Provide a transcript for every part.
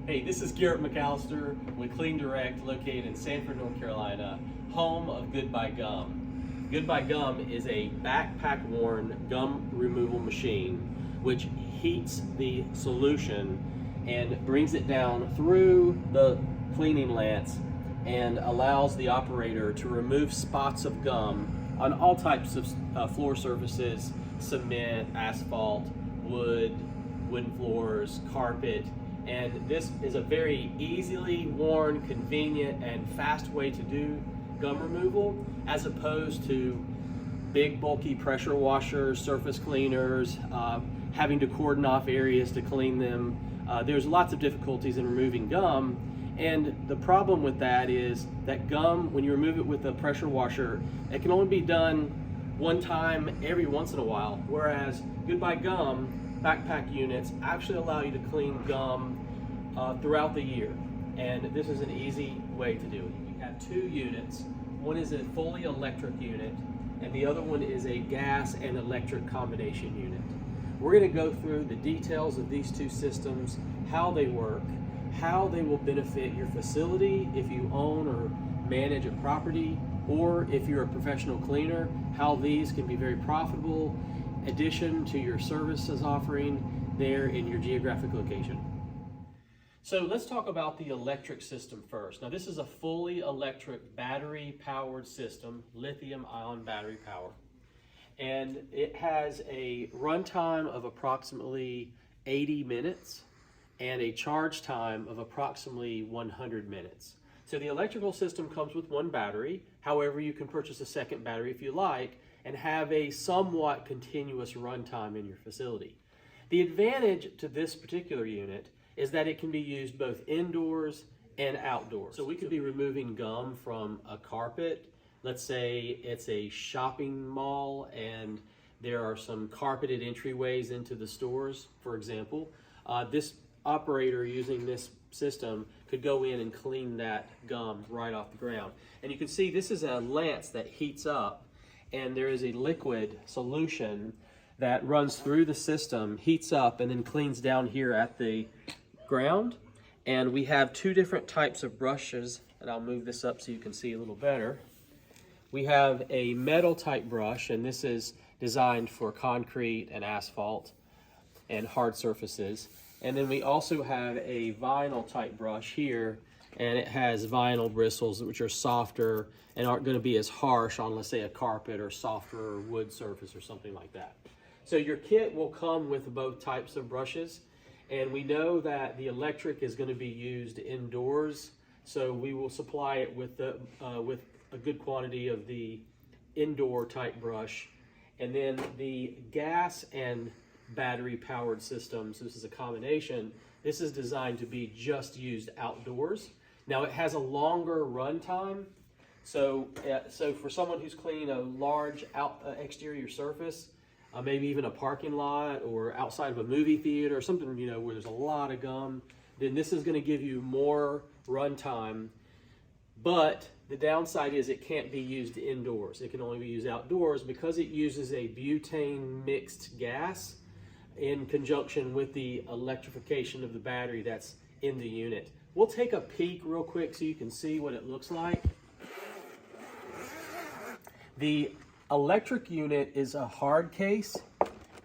Hey, this is Garrett McAllister with Clean Direct, located in Sanford, North Carolina, home of Goodbye Gum. Goodbye Gum is a backpack-worn gum removal machine which heats the solution and brings it down through the cleaning lance and allows the operator to remove spots of gum on all types of floor surfaces: cement, asphalt, wooden floors, carpet. And this is a very easily worn, convenient, and fast way to do gum removal, as opposed to big bulky pressure washers, surface cleaners, having to cordon off areas to clean them. There's lots of difficulties in removing gum, and the problem with that is that gum, when you remove it with a pressure washer, it can only be done one time every once in a while, whereas Goodbye Gum backpack units actually allow you to clean gum throughout the year, and this is an easy way to do it. We have two units. One is a fully electric unit, and the other one is a gas and electric combination unit. We're going to go through the details of these two systems, how they work, how they will benefit your facility if you own or manage a property, or if you're a professional cleaner, how these can be very profitable addition to your services offering there in your geographic location. So let's talk about the electric system first. Now, this is a fully electric battery powered system, lithium ion battery power. And it has a runtime of approximately 80 minutes and a charge time of approximately 100 minutes. So the electrical system comes with one battery. However, you can purchase a second battery if you like and have a somewhat continuous runtime in your facility. The advantage to this particular unit is that it can be used both indoors and outdoors. So we could be removing gum from a carpet. Let's say it's a shopping mall and there are some carpeted entryways into the stores, for example. This operator using this system could go in and clean that gum right off the ground. And you can see this is a lance that heats up, and there is a liquid solution that runs through the system, heats up, and then cleans down here at the ground. And we have two different types of brushes, and I'll move this up so you can see a little better. We have a metal type brush, and this is designed for concrete and asphalt and hard surfaces. And then we also have a vinyl type brush here, and it has vinyl bristles which are softer and aren't going to be as harsh on, let's say, a carpet or softer wood surface or something like that. So your kit will come with both types of brushes, and we know that the electric is going to be used indoors, so we will supply it with a good quantity of the indoor type brush. And then the gas and battery powered systems, this is a combination, this is designed to be just used outdoors. Now it has a longer run time, so for someone who's cleaning a large exterior surface, maybe even a parking lot or outside of a movie theater or something, where there's a lot of gum, then this is going to give you more run time. But the downside is it can't be used indoors. It can only be used outdoors because it uses a butane mixed gas in conjunction with the electrification of the battery that's in the unit. We'll take a peek real quick so you can see what it looks like. The electric unit is a hard case,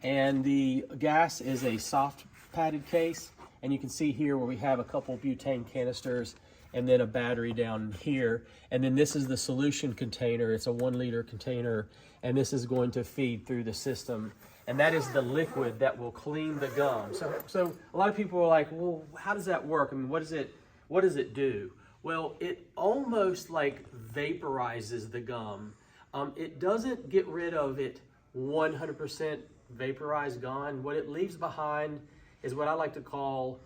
and the gas is a soft padded case. And you can see here where we have a couple butane canisters and then a battery down here. And then this is the solution container. It's a 1 liter container, and this is going to feed through the system. And that is the liquid that will clean the gum. So a lot of people are like, well, how does that work? I mean, what does it do? Well, it almost like vaporizes the gum. It doesn't get rid of it 100% vaporized gone. What it leaves behind is what I like to call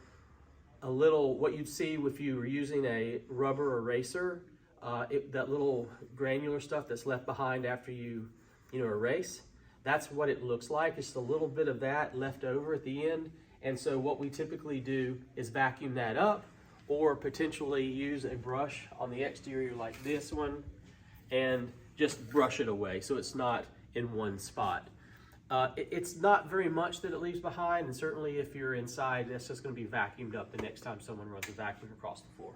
a little, what you'd see if you were using a rubber eraser, that little granular stuff that's left behind after you erase. That's what it looks like. Just a little bit of that left over at the end. And so what we typically do is vacuum that up, or potentially use a brush on the exterior like this one and just brush it away so it's not in one spot. It's not very much that it leaves behind, and certainly if you're inside, that's just going to be vacuumed up the next time someone runs a vacuum across the floor.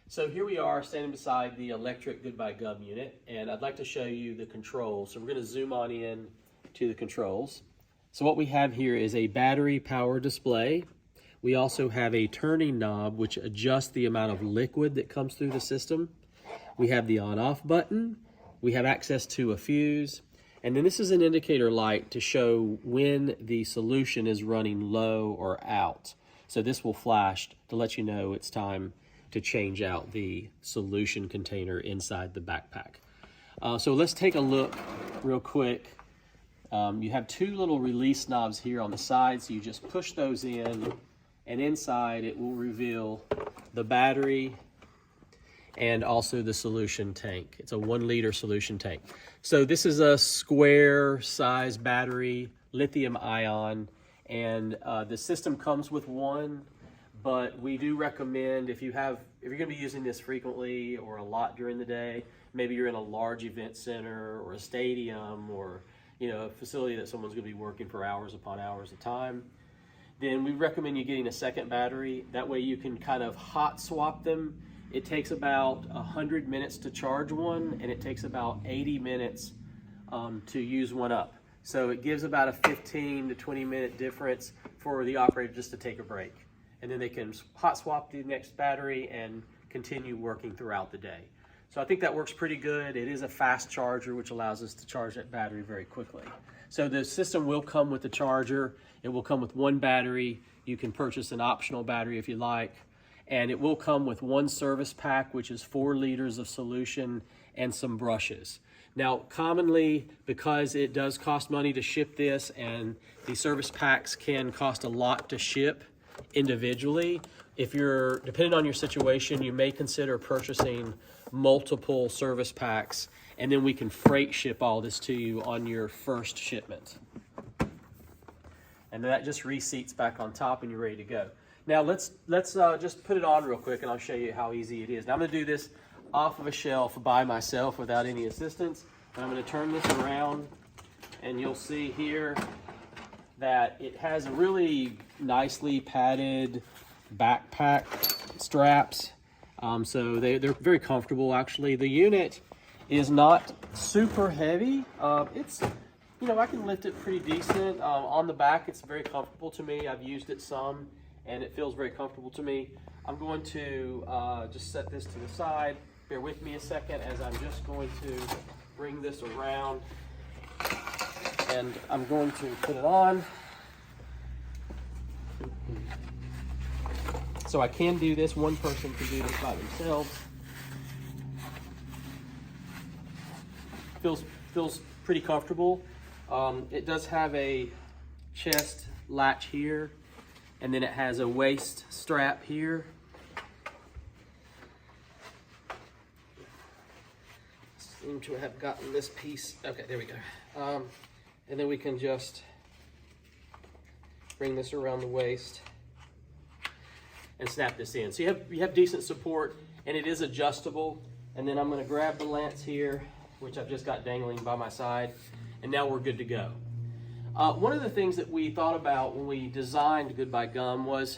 So here we are standing beside the electric Goodbye Gum unit, and I'd like to show you the controls. So we're going to zoom on in to the controls. So what we have here is a battery power display. We also have a turning knob which adjusts the amount of liquid that comes through the system. We have the on-off button. We have access to a fuse. And then this is an indicator light to show when the solution is running low or out. So this will flash to let you know it's time to change out the solution container inside the backpack. So let's take a look real quick. You have two little release knobs here on the side, so you just push those in, and inside it will reveal the battery and also the solution tank. It's a 1 liter solution tank. So this is a square size battery, lithium ion, and the system comes with one, but we do recommend if you're gonna be using this frequently or a lot during the day, maybe you're in a large event center or a stadium or a facility that someone's gonna be working for hours upon hours of time, then we recommend you getting a second battery. That way you can kind of hot swap them. It takes about 100 minutes to charge one, and it takes about 80 minutes to use one up. So it gives about a 15 to 20 minute difference for the operator just to take a break. And then they can hot swap the next battery and continue working throughout the day. So I think that works pretty good. It is a fast charger, which allows us to charge that battery very quickly. So the system will come with the charger. It will come with one battery. You can purchase an optional battery if you like. And it will come with one service pack, which is 4 liters of solution and some brushes. Now, commonly, because it does cost money to ship this, and the service packs can cost a lot to ship individually, if you're depending on your situation, you may consider purchasing multiple service packs, and then we can freight ship all this to you on your first shipment. And that just reseats back on top and you're ready to go. Now let's just put it on real quick and I'll show you how easy it is. Now I'm gonna do this off of a shelf by myself without any assistance. And I'm gonna turn this around and you'll see here that it has a really nicely padded backpack straps. So they're very comfortable actually. The unit is not super heavy. It's, I can lift it pretty decent. On the back, it's very comfortable to me. I've used it some and it feels very comfortable to me. I'm going to just set this to the side. Bear with me a second as I'm just going to bring this around and I'm going to put it on. So I can do this, one person can do this by themselves. Feels pretty comfortable. It does have a chest latch here, and then it has a waist strap here. Seem to have gotten this piece. Okay, there we go. And then we can just bring this around the waist and snap this in. So you have decent support, and it is adjustable. And then I'm gonna grab the lance here, which I've just got dangling by my side, and now we're good to go. One of the things that we thought about when we designed Goodbye Gum was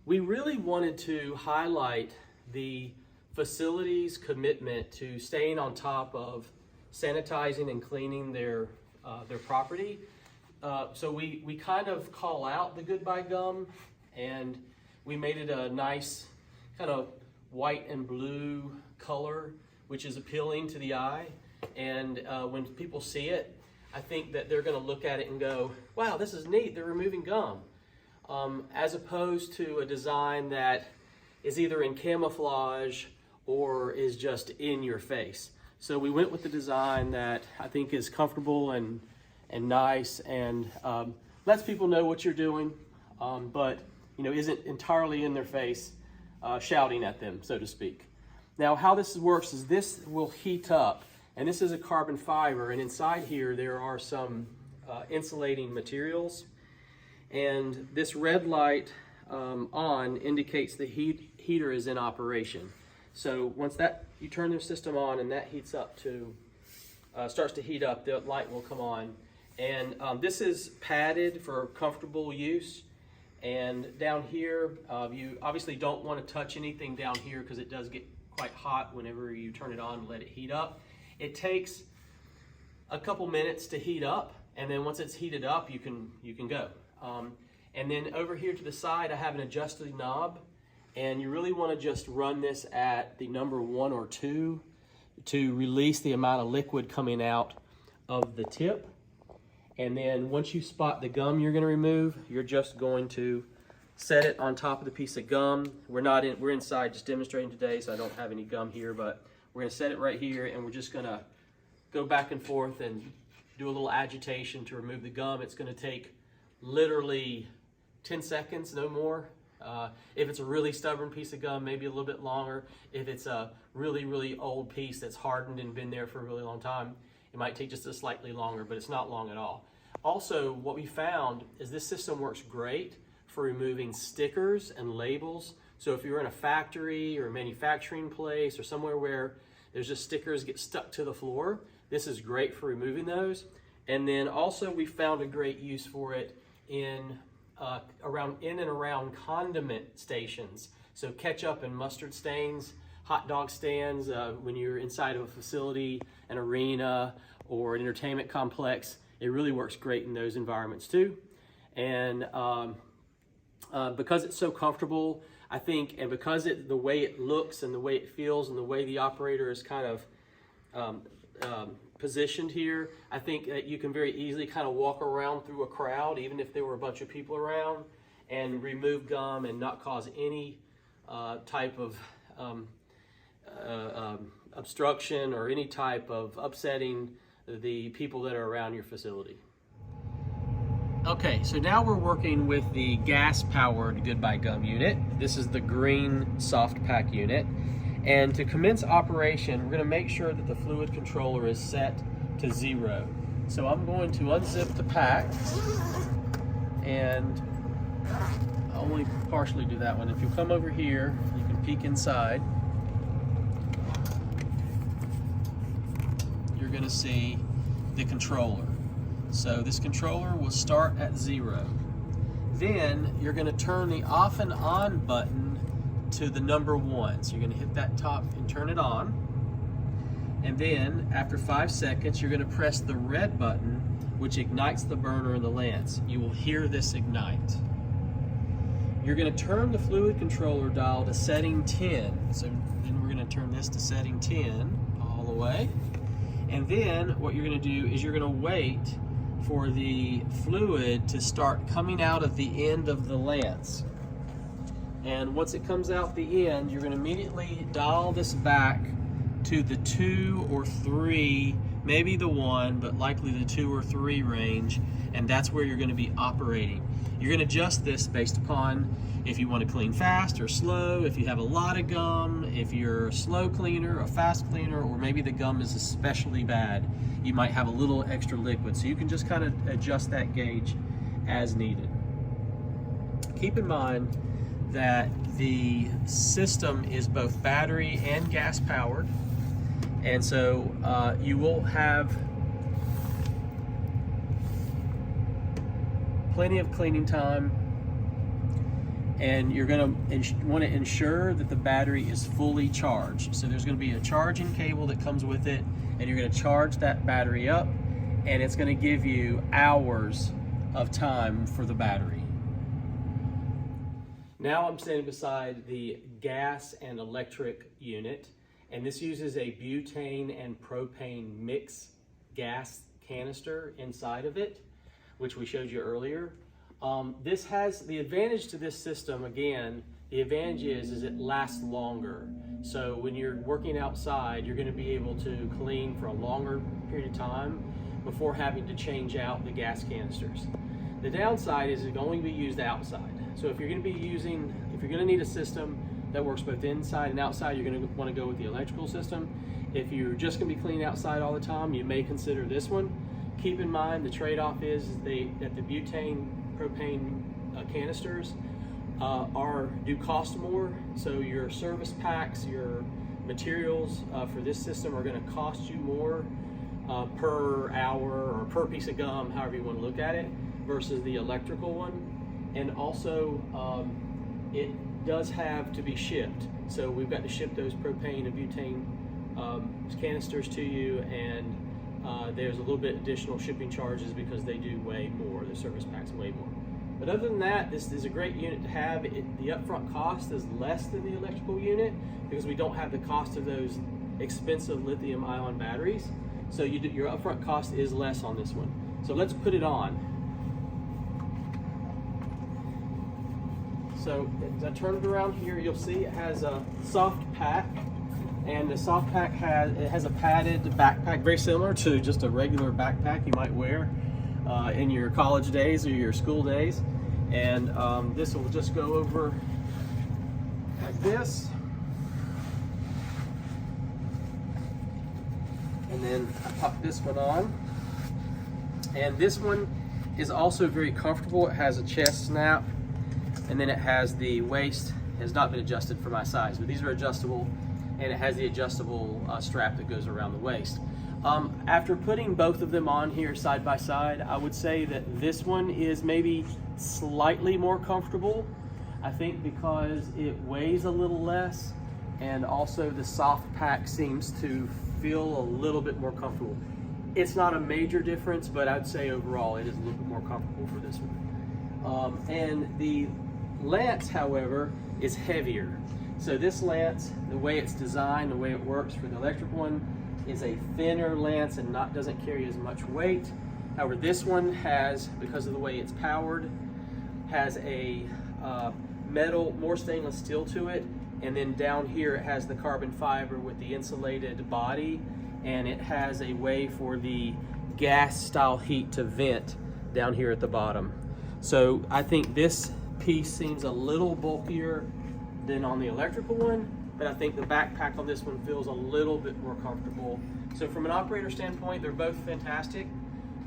we really wanted to highlight the facility's commitment to staying on top of sanitizing and cleaning their property. So we kind of call out the Goodbye Gum, and we made it a nice kind of white and blue color, which is appealing to the eye. And when people see it, I think that they're gonna look at it and go, wow, this is neat, they're removing gum. As opposed to a design that is either in camouflage or is just in your face. So we went with the design that I think is comfortable and nice and lets people know what you're doing, but isn't entirely in their face, shouting at them, so to speak. Now, how this works is this will heat up, and this is a carbon fiber, and inside here there are some insulating materials, and this red light on indicates the heater is in operation. So once you turn the system on and that heats up to starts to heat up, the light will come on. And this is padded for comfortable use. And down here, you obviously don't want to touch anything down here because it does get quite hot whenever you turn it on and let it heat up. It takes a couple minutes to heat up, and then once it's heated up, you can go. And then over here to the side, I have an adjusting knob, and you really want to just run this at the number 1 or 2 to release the amount of liquid coming out of the tip. And then once you spot the gum you're going to remove, you're just going to set it on top of the piece of gum. We're inside just demonstrating today, so I don't have any gum here, but we're going to set it right here, and we're just going to go back and forth and do a little agitation to remove the gum. It's going to take literally 10 seconds, no more. If it's a really stubborn piece of gum, maybe a little bit longer. If it's a really, really old piece that's hardened and been there for a really long time, it might take just a slightly longer, but it's not long at all. Also, what we found is this system works great for removing stickers and labels. So if you're in a factory or a manufacturing place or somewhere where there's just stickers get stuck to the floor, this is great for removing those. And then also we found a great use for it in and around condiment stations. So ketchup and mustard stains, hot dog stands, when you're inside of a facility, an arena, or an entertainment complex, it really works great in those environments too. And because it's so comfortable, I think, and because the way it looks and the way it feels and the way the operator is kind of positioned here, I think that you can very easily kind of walk around through a crowd, even if there were a bunch of people around, and remove gum and not cause any type of obstruction or any type of upsetting the people that are around your facility. Okay, so now we're working with the gas-powered Goodbye Gum unit. This is the green soft pack unit. And to commence operation, we're going to make sure that the fluid controller is set to 0. So I'm going to unzip the pack, and I'll only partially do that one. If you come over here, you can peek inside. You're going to see the controller. So this controller will start at 0. Then you're going to turn the off and on button to the number 1. So you're going to hit that top and turn it on. And then after 5 seconds, you're going to press the red button, which ignites the burner and the lance. You will hear this ignite. You're going to turn the fluid controller dial to setting 10. So then we're going to turn this to setting 10 all the way. And then what you're going to do is you're going to wait for the fluid to start coming out of the end of the lance. And once it comes out the end, you're going to immediately dial this back to the 2 or 3, maybe the 1, but likely the 2 or 3 range, and that's where you're going to be operating. You're going to adjust this based upon if you want to clean fast or slow, if you have a lot of gum, if you're a slow cleaner, a fast cleaner, or maybe the gum is especially bad. You might have a little extra liquid, so you can just kind of adjust that gauge as needed. Keep in mind that the system is both battery and gas powered, and so you will have plenty of cleaning time, and you're going to want to ensure that the battery is fully charged. So there's going to be a charging cable that comes with it, and you're going to charge that battery up, and it's going to give you hours of time for the battery. Now I'm standing beside the gas and electric unit, and this uses a butane and propane mix gas canister inside of it, which we showed you earlier. This has the advantage to this system. Again, the advantage is it lasts longer. So when you're working outside, you're going to be able to clean for a longer period of time before having to change out the gas canisters. The downside is it can only be used outside. So if you're going to need a system that works both inside and outside, you're going to want to go with the electrical system. If you're just going to be cleaning outside all the time, you may consider this one. Keep in mind the trade-off is that the butane propane canisters do cost more, so your service packs, your materials for this system are going to cost you more per hour or per piece of gum, however you want to look at it, versus the electrical one. And also, it does have to be shipped. So we've got to ship those propane and butane canisters to you, and there's a little bit additional shipping charges because they do weigh more. The service packs weigh more. But other than that, this is a great unit to have. The upfront cost is less than the electrical unit because we don't have the cost of those expensive lithium-ion batteries. So your upfront cost is less on this one. So let's put it on. So as I turn it around here, you'll see it has a soft pack, and the soft pack has a padded backpack, very similar to just a regular backpack you might wear in your college days or your school days. And this will just go over like this. And then I pop this one on. And this one is also very comfortable. It has a chest snap, and then it has the waist. It has not been adjusted for my size, but these are adjustable, and it has the adjustable strap that goes around the waist. After putting both of them on here side by side, I would say that this one is maybe slightly more comfortable. I think because it weighs a little less, and also the soft pack seems to feel a little bit more comfortable. It's not a major difference, but I'd say overall it is a little bit more comfortable for this one. And the lance, however, is heavier. So this lance, the way it's designed, the way it works for the electric one, is a thinner lance and doesn't carry as much weight. However, this one has, because of the way it's powered, has a metal, more stainless steel to it, and then down here it has the carbon fiber with the insulated body, and it has a way for the gas style heat to vent down here at the bottom. So I think this piece seems a little bulkier than on the electrical one, but I think the backpack on this one feels a little bit more comfortable. So from an operator standpoint, they're both fantastic.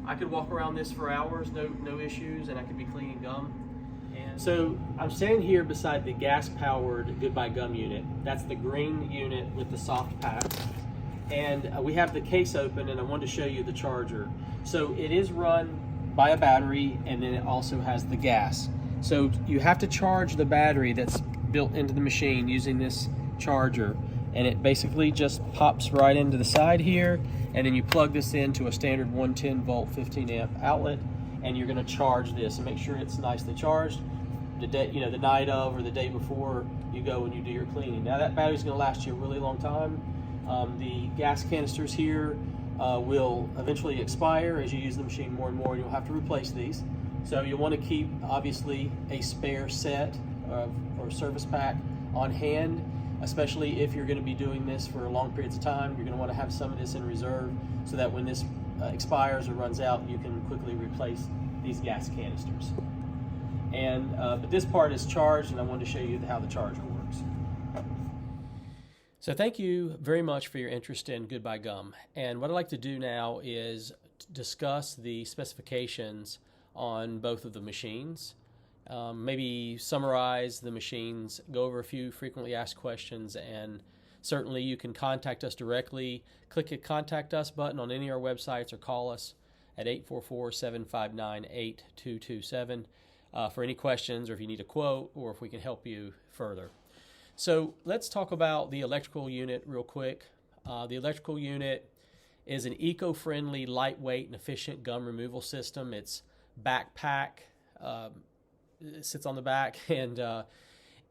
I could walk around this for hours, no issues, and I could be cleaning gum. And so I'm standing here beside the gas-powered Goodbye Gum unit. That's the green unit with the soft pack. And we have the case open, and I wanted to show you the charger. So it is run by a battery, and then it also has the gas. So you have to charge the battery that's built into the machine using this charger, and it basically just pops right into the side here, and then you plug this into a standard 110 volt 15 amp outlet, and you're going to charge this and make sure it's nicely charged the day, the night of or the day before you go and you do your cleaning. Now that battery's going to last you a really long time. The gas canisters here will eventually expire as you use the machine more and more, and you'll have to replace these. So you'll want to keep, obviously, a spare set or service pack on hand, especially if you're going to be doing this for long periods of time. You're going to want to have some of this in reserve so that when this expires or runs out, you can quickly replace these gas canisters. And but this part is charged, and I wanted to show you how the charger works. So thank you very much for your interest in Goodbye Gum. And what I'd like to do now is discuss the specifications on both of the machines. Maybe summarize the machines, go over a few frequently asked questions, and certainly you can contact us directly. Click the Contact Us button on any of our websites or call us at 844-759-8227 for any questions, or if you need a quote, or if we can help you further. So let's talk about the electrical unit real quick. The electrical unit is an eco-friendly, lightweight, and efficient gum removal system. It's backpack. It sits on the back, and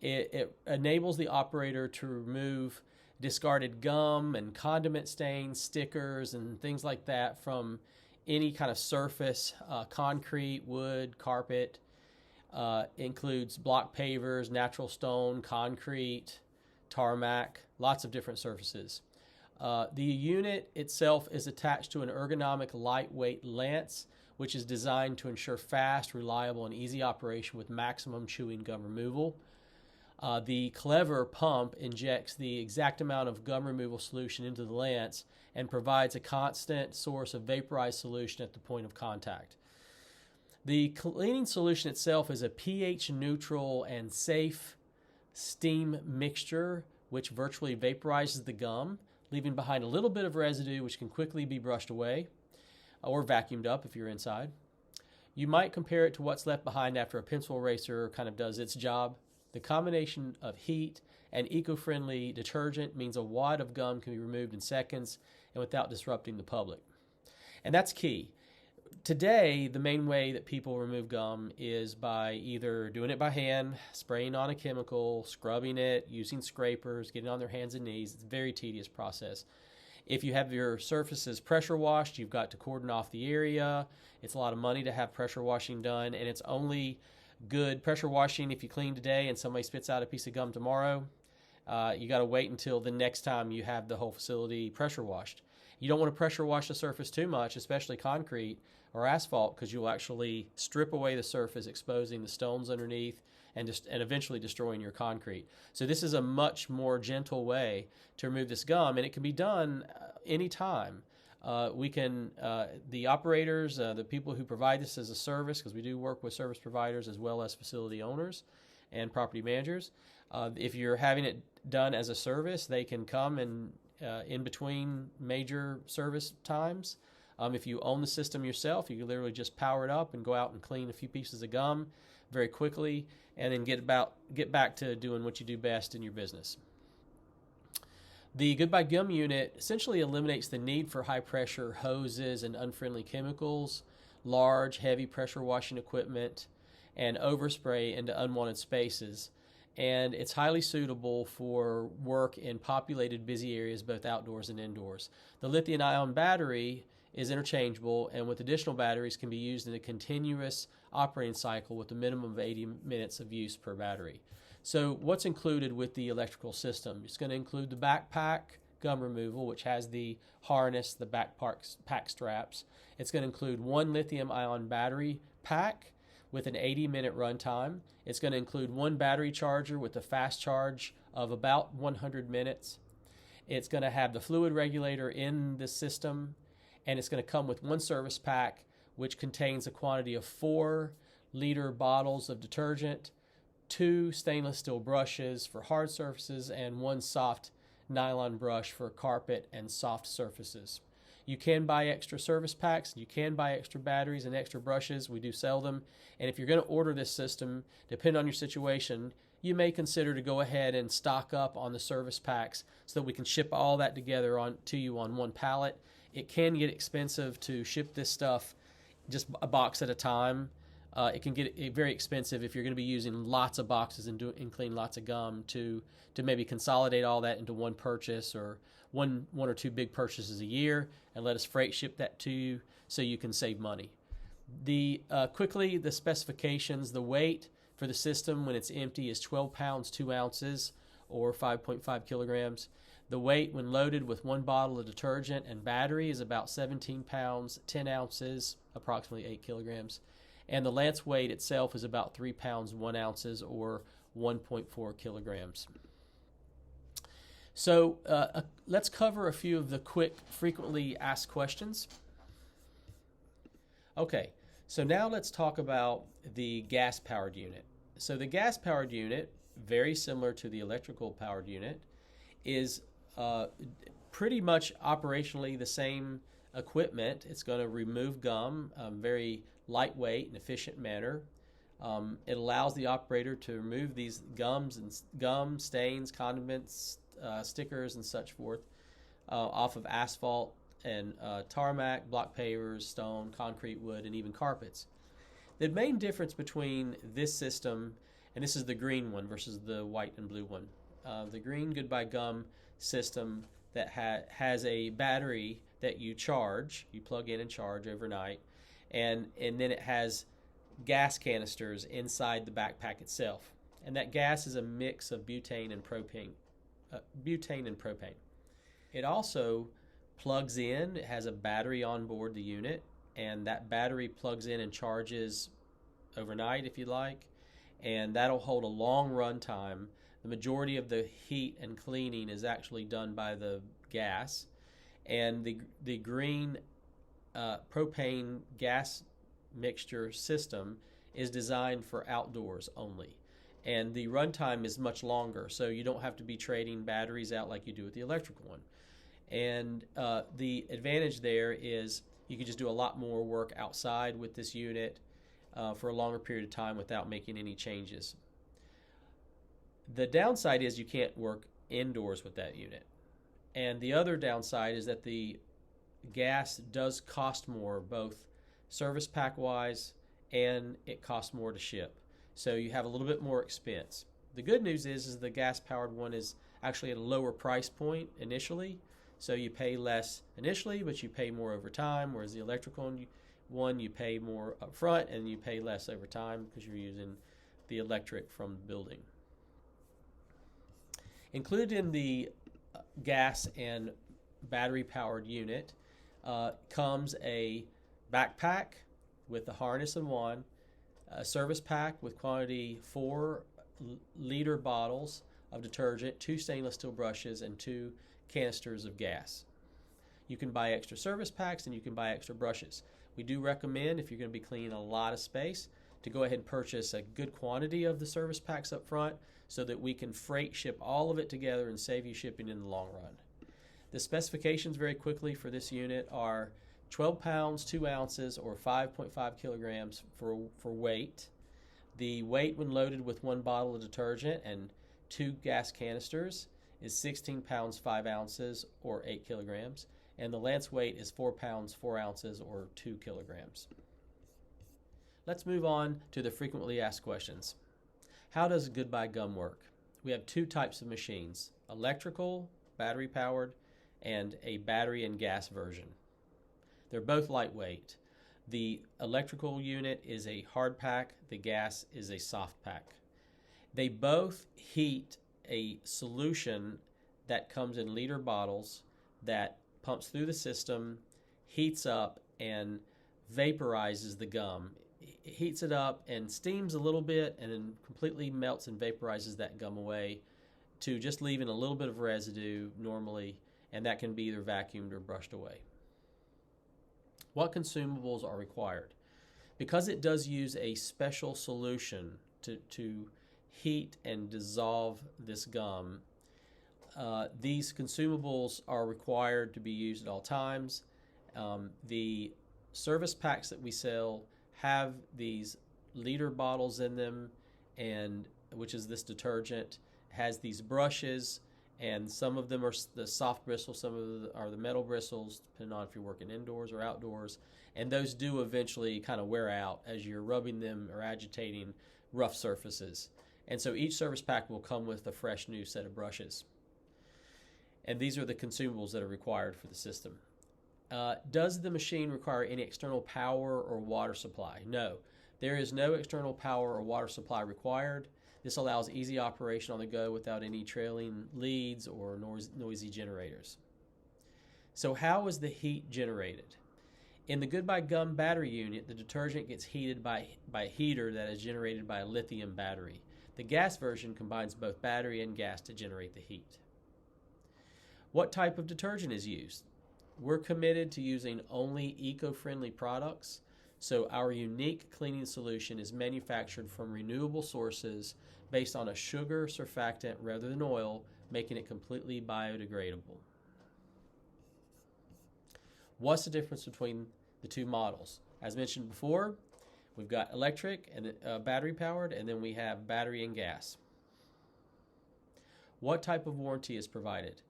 it enables the operator to remove discarded gum and condiment stains, stickers, and things like that from any kind of surface, concrete, wood, carpet. Includes block pavers, natural stone, concrete, tarmac, lots of different surfaces. The unit itself is attached to an ergonomic lightweight lance, which is designed to ensure fast, reliable, and easy operation with maximum chewing gum removal. The Clever pump injects the exact amount of gum removal solution into the lance and provides a constant source of vaporized solution at the point of contact. The cleaning solution itself is a pH neutral and safe steam mixture which virtually vaporizes the gum, leaving behind a little bit of residue which can quickly be brushed away or vacuumed up if you're inside. You might compare it to what's left behind after a pencil eraser kind of does its job. The combination of heat and eco-friendly detergent means a wad of gum can be removed in seconds and without disrupting the public. And that's key. Today, the main way that people remove gum is by either doing it by hand, spraying on a chemical, scrubbing it, using scrapers, getting on their hands and knees. It's a very tedious process. If you have your surfaces pressure washed, you've got to cordon off the area. It's a lot of money to have pressure washing done, and it's only good pressure washing if you clean today and somebody spits out a piece of gum tomorrow. You got to wait until the next time you have the whole facility pressure washed. You don't want to pressure wash the surface too much, especially concrete or asphalt, because you'll actually strip away the surface, exposing the stones underneath and eventually destroying your concrete. So this is a much more gentle way to remove this gum, and it can be done anytime. The operators, the people who provide this as a service, because we do work with service providers as well as facility owners and property managers. If you're having it done as a service, they can come and in between major service times. If you own the system yourself, you can literally just power it up and go out and clean a few pieces of gum very quickly, and then get back to doing what you do best in your business. The Goodbye Gum unit essentially eliminates the need for high-pressure hoses and unfriendly chemicals, large, heavy pressure washing equipment, and overspray into unwanted spaces. And it's highly suitable for work in populated, busy areas, both outdoors and indoors. The lithium-ion battery is interchangeable, and with additional batteries can be used in a continuous operating cycle with a minimum of 80 minutes of use per battery. So what's included with the electrical system? It's going to include the backpack gum removal, which has the harness, the backpack straps. It's going to include one lithium-ion battery pack with an 80-minute runtime. It's going to include one battery charger with a fast charge of about 100 minutes. It's going to have the fluid regulator in the system, and it's going to come with one service pack, which contains a quantity of 4-liter bottles of detergent, 2 stainless steel brushes for hard surfaces, and 1 soft nylon brush for carpet and soft surfaces. You can buy extra service packs, you can buy extra batteries and extra brushes. We do sell them. And if you're going to order this system, depending on your situation, you may consider to go ahead and stock up on the service packs so that we can ship all that together to you on one pallet. It can get expensive to ship this stuff just a box at a time. It can get very expensive if you're going to be using lots of boxes and clean lots of gum to maybe consolidate all that into one purchase, or one or two big purchases a year, and let us freight ship that to you so you can save money. Quickly, the specifications: the weight for the system when it's empty is 12 pounds 2 ounces, or 5.5 kilograms. The weight when loaded with one bottle of detergent and battery is about 17 pounds 10 ounces, approximately 8 kilograms. And the lance weight itself is about 3 pounds 1 ounces, or 1.4 kilograms. So let's cover a few of the quick, frequently asked questions. Okay, so now let's talk about the gas-powered unit. So the gas-powered unit, very similar to the electrical-powered unit, is pretty much operationally the same equipment. It's going to remove gum, very lightweight and efficient manner. It allows the operator to remove these gum stains, condiments, stickers, and such forth off of asphalt and tarmac, block pavers, stone, concrete, wood, and even carpets. The main difference between this system, and this is the green one versus the white and blue one, the green Goodbye Gum system that has a battery that you plug in and charge overnight, and then it has gas canisters inside the backpack itself. And that gas is a mix of butane and propane. It also plugs in. It has a battery on board the unit, and that battery plugs in and charges overnight if you like, and that'll hold a long run time. The majority of the heat and cleaning is actually done by the gas, and the green propane gas mixture system is designed for outdoors only, and the runtime is much longer, so you don't have to be trading batteries out like you do with the electrical one. And the advantage there is you can just do a lot more work outside with this unit for a longer period of time without making any changes. The downside is you can't work indoors with that unit. And the other downside is that the gas does cost more, both service pack wise, and it costs more to ship. So you have a little bit more expense. The good news is the gas powered one is actually at a lower price point initially. So you pay less initially, but you pay more over time, whereas the electrical one you pay more up front and you pay less over time because you're using the electric from the building. Included in the gas and battery powered unit comes a backpack with the harness and wand, a service pack with quantity 4-liter bottles of detergent, 2 stainless steel brushes, and 2 canisters of gas. You can buy extra service packs and you can buy extra brushes. We do recommend, if you're going to be cleaning a lot of space, to go ahead and purchase a good quantity of the service packs up front so that we can freight ship all of it together and save you shipping in the long run. The specifications very quickly for this unit are 12 pounds, 2 ounces, or 5.5 kilograms for weight. The weight when loaded with 1 bottle of detergent and 2 gas canisters is 16 pounds, 5 ounces, or 8 kilograms. And the lance weight is 4 pounds, 4 ounces, or 2 kilograms. Let's move on to the frequently asked questions. How does Goodbye Gum work? We have 2 types of machines, electrical, battery powered, and a battery and gas version. They're both lightweight. The electrical unit is a hard pack, the gas is a soft pack. They both heat a solution that comes in liter bottles that pumps through the system, heats up, and vaporizes the gum. It heats it up and steams a little bit and then completely melts and vaporizes that gum away to just leaving a little bit of residue normally, and that can be either vacuumed or brushed away. What consumables are required? Because it does use a special solution to heat and dissolve this gum, these consumables are required to be used at all times. The service packs that we sell have these liter bottles in them, and which is this detergent, has these brushes, and some of them are the soft bristles, some of them are the metal bristles, depending on if you're working indoors or outdoors. And those do eventually kind of wear out as you're rubbing them or agitating rough surfaces. And so each service pack will come with a fresh new set of brushes. And these are the consumables that are required for the system. Does the machine require any external power or water supply? No. There is no external power or water supply required. This allows easy operation on the go without any trailing leads or noisy generators. So how is the heat generated? In the Goodbye Gum battery unit, the detergent gets heated by a heater that is generated by a lithium battery. The gas version combines both battery and gas to generate the heat. What type of detergent is used? We're committed to using only eco-friendly products, so our unique cleaning solution is manufactured from renewable sources based on a sugar surfactant rather than oil, making it completely biodegradable. What's the difference between the 2 models? As mentioned before, we've got electric and battery powered, and then we have battery and gas. What type of warranty is provided?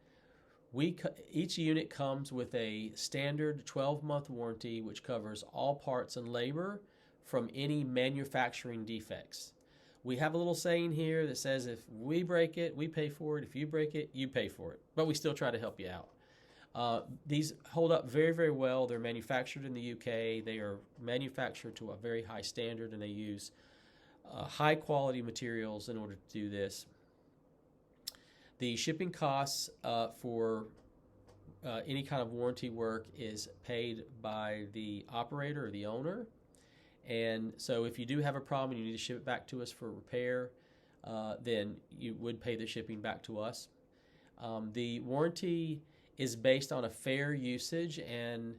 Each unit comes with a standard 12-month warranty which covers all parts and labor from any manufacturing defects. We have a little saying here that says if we break it, we pay for it. If you break it, you pay for it. But we still try to help you out. These hold up very, very well. They're manufactured in the UK. They are manufactured to a very high standard, and they use high-quality materials in order to do this. The shipping costs for any kind of warranty work is paid by the operator or the owner. And so if you do have a problem and you need to ship it back to us for repair, then you would pay the shipping back to us. The warranty is based on a fair usage and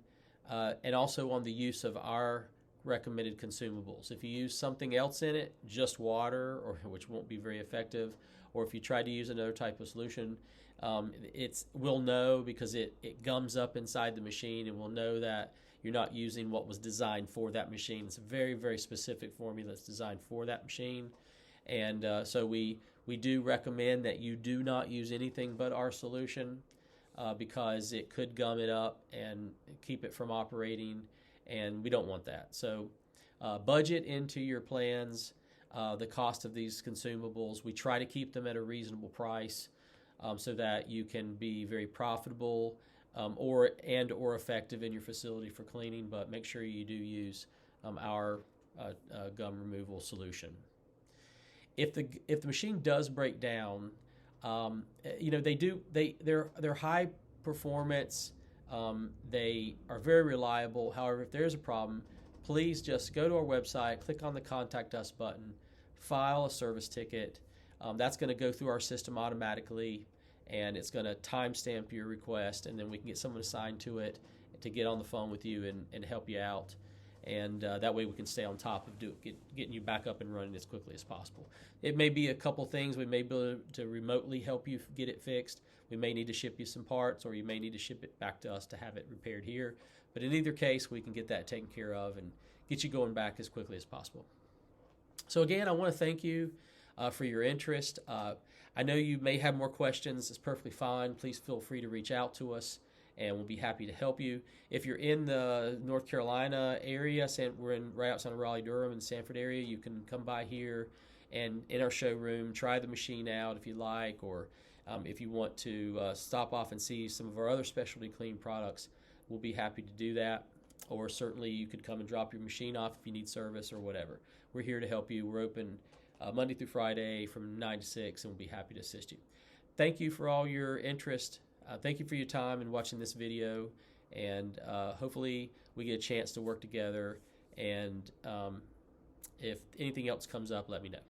also on the use of our recommended consumables. If you use something else in it, just water, or which won't be very effective, or if you try to use another type of solution, we'll know because it gums up inside the machine, and we'll know that you're not using what was designed for that machine. It's a very, very specific formula that's designed for that machine. And so we do recommend that you do not use anything but our solution because it could gum it up and keep it from operating, and we don't want that. So budget into your plans the cost of these consumables. We try to keep them at a reasonable price so that you can be very profitable or effective in your facility for cleaning, but make sure you do use our gum removal solution. If the machine does break down, they're high performance. They are very reliable. However, if there's a problem, please just go to our website, click on the Contact Us button, file a service ticket. That's going to go through our system automatically, and it's going to timestamp your request, and then we can get someone assigned to it to get on the phone with you and help you out. And that way we can stay on top of getting you back up and running as quickly as possible. It may be a couple things. We may be able to remotely help you get it fixed. We may need to ship you some parts, or you may need to ship it back to us to have it repaired here. But in either case, we can get that taken care of and get you going back as quickly as possible. So again, I want to thank you for your interest. I know you may have more questions. It's perfectly fine. Please feel free to reach out to us, and we'll be happy to help you. If you're in the North Carolina area, we're right outside of Raleigh-Durham in the Sanford area, you can come by here and in our showroom, try the machine out if you like, or if you want to stop off and see some of our other specialty clean products, we'll be happy to do that. Or certainly you could come and drop your machine off if you need service or whatever. We're here to help you. We're open Monday through Friday from 9 to 6, and we'll be happy to assist you. Thank you for all your interest. Thank you for your time in watching this video, and hopefully we get a chance to work together, and if anything else comes up, let me know.